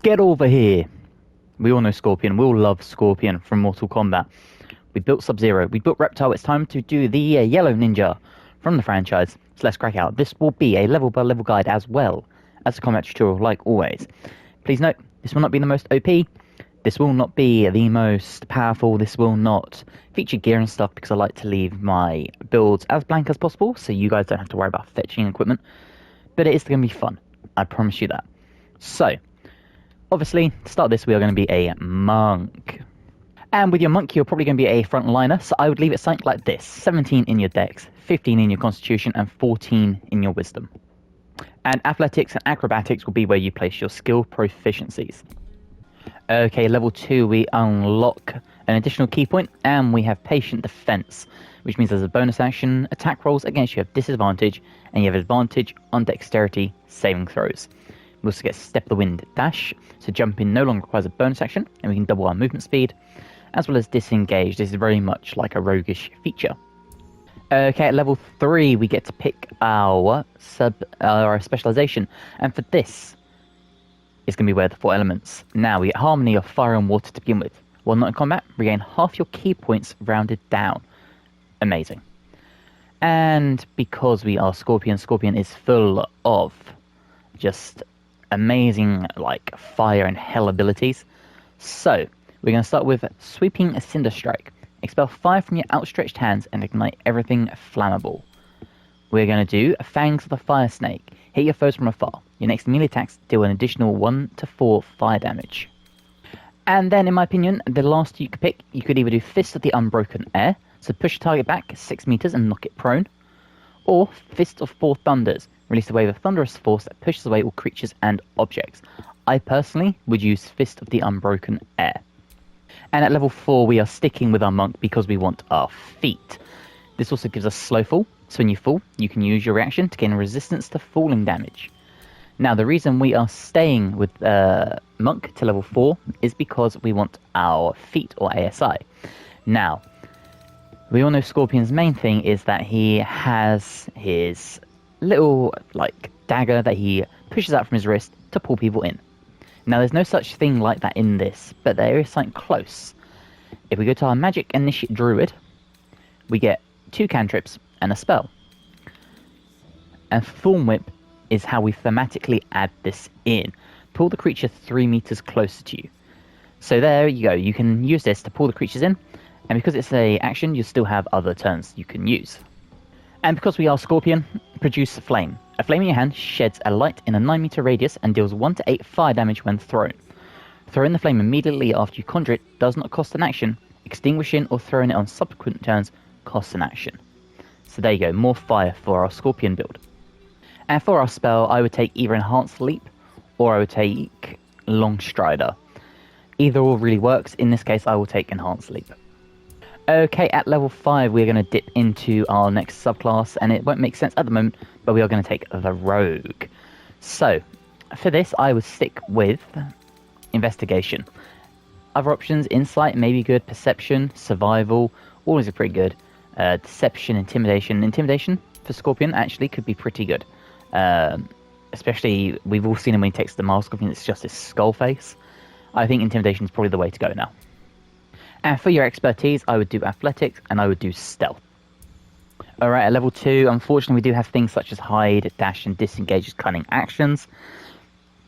Get over here. We all know Scorpion. We all love Scorpion from Mortal Kombat. We built Sub-Zero. We built Reptile. It's time to do the Yellow Ninja from the franchise. So let's crack out. This will be a level-by-level guide as well as a combat tutorial, like always. Please note, this will not be the most OP. This will not be the most powerful. This will not feature gear and stuff because I like to leave my builds as blank as possible so you guys don't have to worry about fetching equipment. But it is going to be fun. I promise you that. So, obviously, to start this, we are going to be a monk. And with your monk, you're probably going to be a frontliner, so I would leave it something like this. 17 in your dex, 15 in your constitution, and 14 in your wisdom. And athletics and acrobatics will be where you place your skill proficiencies. Okay, level 2, we unlock an additional key point, and we have patient defense, which means there's a bonus action. Attack rolls against you have disadvantage, and you have advantage on dexterity saving throws. We also get Step of the Wind Dash, so jumping no longer requires a bonus action, and we can double our movement speed, as well as Disengage. This is very much like a roguish feature. Okay, at level 3, we get to pick our specialization, and for this, it's going to be where the 4 elements. Now, we get Harmony of Fire and Water to begin with. While not in combat, regain half your key points rounded down. Amazing. And because we are Scorpion, Scorpion is full of just amazing, like, fire and hell abilities. So, we're going to start with Sweeping Cinder Strike. Expel fire from your outstretched hands and ignite everything flammable. We're going to do Fangs of the Fire Snake. Hit your foes from afar. Your next melee attacks deal an additional 1 to 4 fire damage. And then, in my opinion, the last two you could pick, you could either do Fist of the Unbroken Air, so push your target back 6 meters and knock it prone, or Fist of Four Thunders. Release a wave of thunderous force that pushes away all creatures and objects. I personally would use Fist of the Unbroken Air. And at level 4, we are sticking with our monk because we want our feet. This also gives us slow fall, so when you fall, you can use your reaction to gain resistance to falling damage. Now, the reason we are staying with monk to level 4 is because we want our feet, or ASI. Now, we all know Scorpion's main thing is that he has his little, like, dagger that he pushes out from his wrist to pull people in. Now, there's no such thing like that in this, but there is something close. If we go to our Magic Initiate Druid, we get 2 cantrips and a spell. And Thorn Whip is how we thematically add this in. Pull the creature 3 meters closer to you. So there you go, you can use this to pull the creatures in, and because it's an action, you still have other turns you can use. And because we are Scorpion, produce Flame. A flame in your hand sheds a light in a 9 meter radius and deals 1 to 8 fire damage when thrown. Throwing the flame immediately after you conjure it does not cost an action. Extinguishing or throwing it on subsequent turns costs an action. So there you go, more fire for our Scorpion build. And for our spell, I would take either Enhanced Leap or I would take Long Strider. Either or really works. In this case, I will take Enhanced Leap. Okay, at level 5, we're going to dip into our next subclass, and it won't make sense at the moment, but we are going to take the Rogue. So, for this, I would stick with Investigation. Other options, Insight may be good, Perception, Survival, all are pretty good. Deception, Intimidation. Intimidation for Scorpion actually could be pretty good. Especially, we've all seen him when he takes the mask off and it's just his skull face. I think Intimidation is probably the way to go now. And for your expertise, I would do Athletics and I would do Stealth. Alright, at level 2, unfortunately we do have things such as Hide, Dash and Disengage as cunning actions.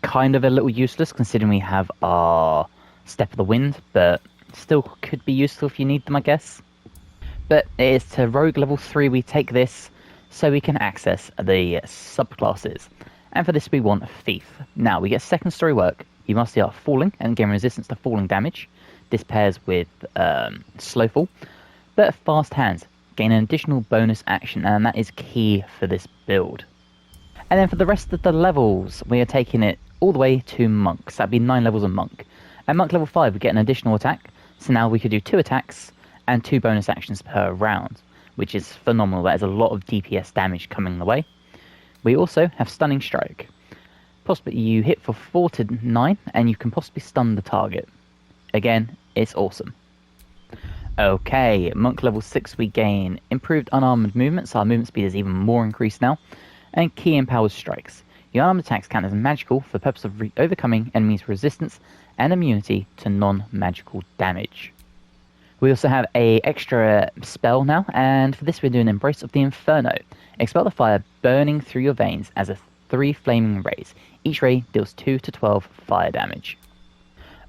Kind of a little useless considering we have our Step of the Wind, but still could be useful if you need them, I guess. But it is to Rogue level 3 we take this so we can access the subclasses. And for this we want Thief. Now, we get second story work. You must start falling and gain resistance to falling damage. This pairs with slow fall, but fast hands gain an additional bonus action, and that is key for this build. And then for the rest of the levels, we are taking it all the way to monks. That'd be 9 levels of monk. At monk level 5, we get an additional attack, so now we could do 2 attacks and 2 bonus actions per round, which is phenomenal. That is a lot of DPS damage coming the way. We also have Stunning Strike. Possibly you hit for 4 to 9, and you can possibly stun the target. Again, it's awesome. Okay, monk level 6 we gain improved unarmed movement, so our movement speed is even more increased now. And key empowered strikes. The unarmed attacks count as magical for the purpose of overcoming enemies' resistance and immunity to non-magical damage. We also have a extra spell now, and for this we're doing Embrace of the Inferno. Expel the fire burning through your veins as 3 flaming rays. Each ray deals 2 to 12 fire damage.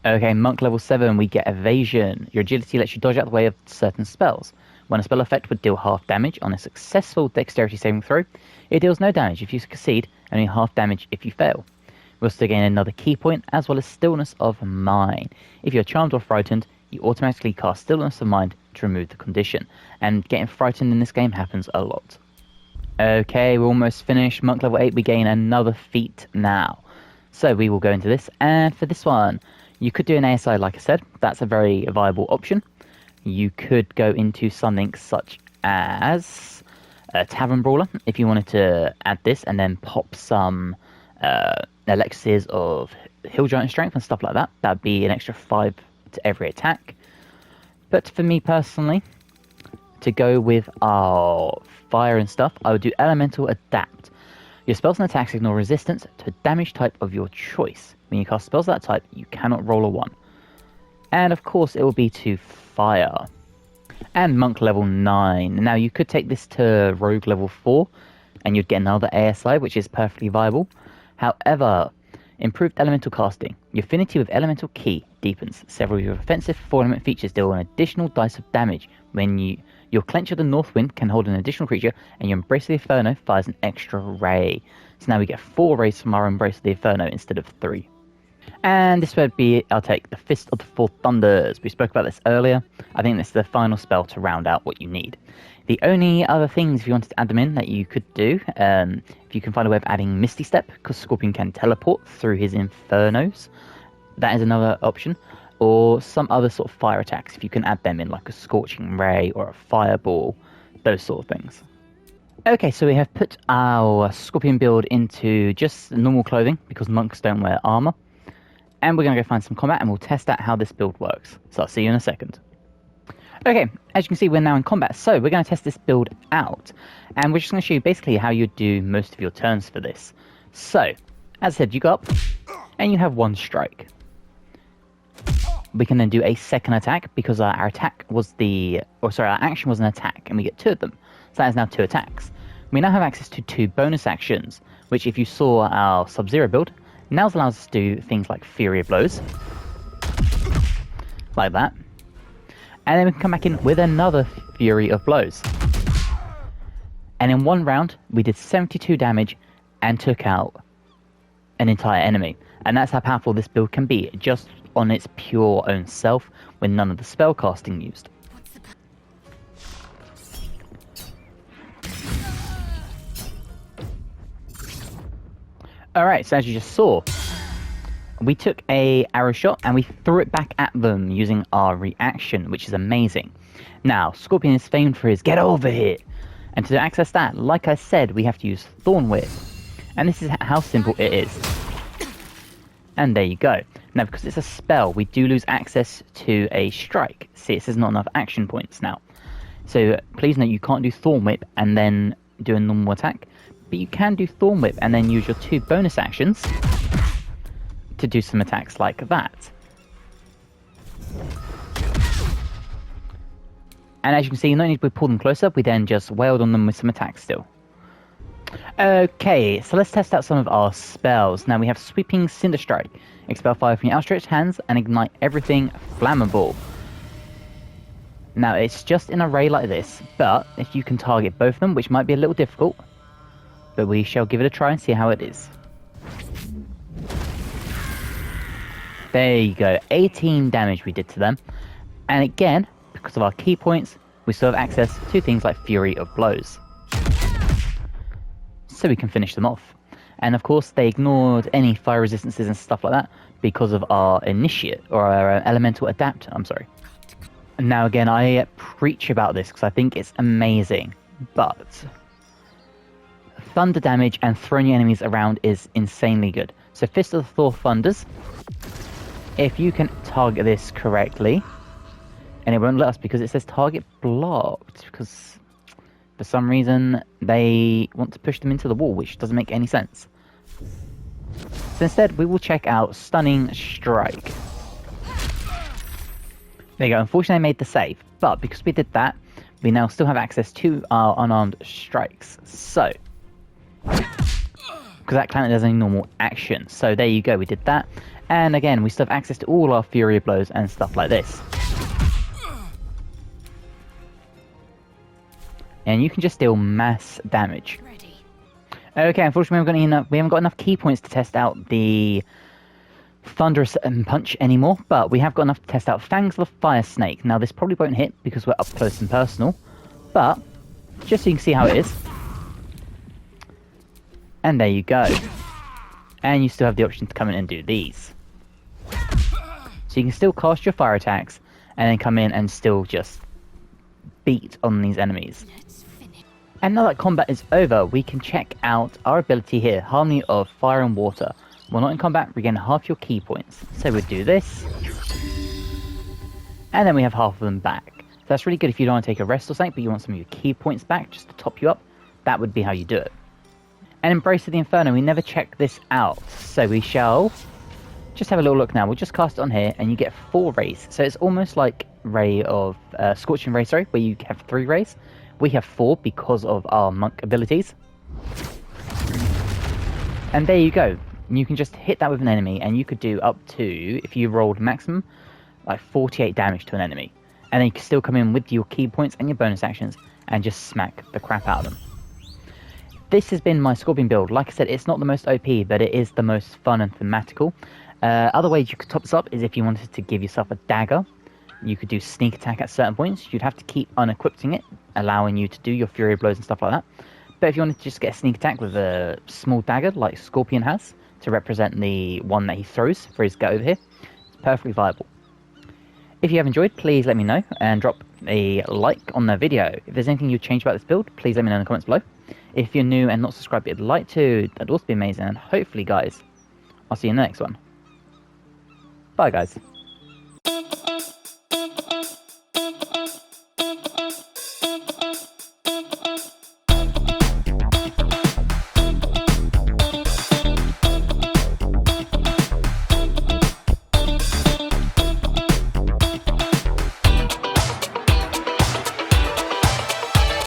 Okay, Monk level 7, we get Evasion. Your agility lets you dodge out the way of certain spells. When a spell effect would deal half damage on a successful dexterity saving throw, it deals no damage if you succeed, and only half damage if you fail. We also gain another key point, as well as Stillness of Mind. If you're charmed or frightened, you automatically cast Stillness of Mind to remove the condition, and getting frightened in this game happens a lot. Okay, we're almost finished. Monk level 8, we gain another feat now. So we will go into this, and for this one, you could do an ASI like I said, that's a very viable option. You could go into something such as a Tavern Brawler, if you wanted to add this, and then pop some elixirs of Hill Giant Strength and stuff like that. That'd be an extra 5 to every attack. But for me personally, to go with our fire and stuff, I would do Elemental Adapt. Your spells and attacks ignore resistance to a damage type of your choice. When you cast spells of that type, you cannot roll a 1. And of course, it will be to fire. And Monk level 9. Now, you could take this to Rogue level 4, and you'd get another ASI, which is perfectly viable. However, improved elemental casting. Your affinity with elemental key deepens. Several of your offensive 4-element features deal an additional dice of damage. When your Clench of the North Wind can hold an additional creature, and your Embrace of the Inferno fires an extra ray. So now we get 4 rays from our Embrace of the Inferno instead of 3. And this would be, I'll take the Fist of the Four Thunders. We spoke about this earlier. I think this is the final spell to round out what you need. The only other things, if you wanted to add them in, that you could do, if you can find a way of adding Misty Step, because Scorpion can teleport through his Infernos, that is another option. Or some other sort of fire attacks, if you can add them in, like a Scorching Ray or a Fireball, those sort of things. Okay, so we have put our Scorpion build into just normal clothing, because monks don't wear armor. And we're going to go find some combat, and we'll test out how this build works. So I'll see you in a second. Okay, as you can see, we're now in combat, so we're going to test this build out. And we're just going to show you basically how you do most of your turns for this. So, as I said, you go up, and you have 1 strike. We can then do a second attack, because our action was an attack, and we get 2 of them. So that is now 2 attacks. We now have access to 2 bonus actions, which if you saw our Sub-Zero build, now allows us to do things like Fury of Blows, like that, and then we can come back in with another Fury of Blows. And in 1 round, we did 72 damage and took out an entire enemy. And that's how powerful this build can be, just on its pure own self, with none of the spell casting used. Alright, so as you just saw, we took a arrow shot and we threw it back at them using our reaction, which is amazing. Now, Scorpion is famed for his get over here. And to access that, like I said, we have to use Thorn Whip. And this is how simple it is. And there you go. Now, because it's a spell, we do lose access to a strike. See, it says not enough action points now. So please note you can't do Thorn Whip and then do a normal attack. But you can do Thorn Whip and then use your 2 bonus actions to do some attacks like that. And as you can see, not only did we pull them closer, we then just wailed on them with some attacks still. Okay, so let's test out some of our spells. Now we have Sweeping Cinder Strike. Expel fire from your outstretched hands and ignite everything flammable. Now it's just in an array like this, but if you can target both of them, which might be a little difficult, but we shall give it a try and see how it is. There you go, 18 damage we did to them. And again, because of our key points, we still have access to things like Fury of Blows. So we can finish them off. And of course, they ignored any fire resistances and stuff like that because of our Initiate, or our Elemental Adapt, I'm sorry. And now again, I preach about this because I think it's amazing, but thunder damage and throwing your enemies around is insanely good. So Fist of the Four Thunders, if you can target this correctly, and it won't let us because it says target blocked, because for some reason they want to push them into the wall, which doesn't make any sense. So instead, we will check out Stunning Strike. There you go. Unfortunately, I made the save, but because we did that, we now still have access to our unarmed strikes. So, because that clannad does any normal action. So there you go, we did that. And again, we still have access to all our Fury Blows and stuff like this. And you can just deal mass damage. Okay, unfortunately we haven't got enough key points to test out the Thunderous Punch anymore, but we have got enough to test out Fangs of the Fire Snake. Now this probably won't hit because we're up close and personal, but just so you can see how it is. And there you go. And you still have the option to come in and do these. So you can still cast your fire attacks and then come in and still just beat on these enemies. And now that combat is over, we can check out our ability here, Harmony of Fire and Water. While not in combat, regain half your key points. So we'll do this. And then we have half of them back. So that's really good if you don't want to take a rest or something, but you want some of your key points back just to top you up. That would be how you do it. And Embrace of the Inferno, we never checked this out. So we shall just have a little look now. We'll just cast it on here and you get 4 rays. So it's almost like Ray of Scorching Ray, sorry, where you have 3 rays. We have 4 because of our monk abilities. And there you go. You can just hit that with an enemy and you could do up to, if you rolled maximum, like 48 damage to an enemy. And then you can still come in with your key points and your bonus actions and just smack the crap out of them. This has been my Scorpion build. Like I said, it's not the most OP, but it is the most fun and thematical. Other ways you could top this up is if you wanted to give yourself a dagger. You could do sneak attack at certain points. You'd have to keep unequipping it, allowing you to do your Fury Blows and stuff like that. But if you wanted to just get a sneak attack with a small dagger like Scorpion has, to represent the one that he throws for his get over here, it's perfectly viable. If you have enjoyed, please let me know and drop a like on the video. If there's anything you'd change about this build, please let me know in the comments below. If you're new and not subscribed, but you'd like to, that'd also be amazing. And hopefully, guys, I'll see you in the next one. Bye, guys.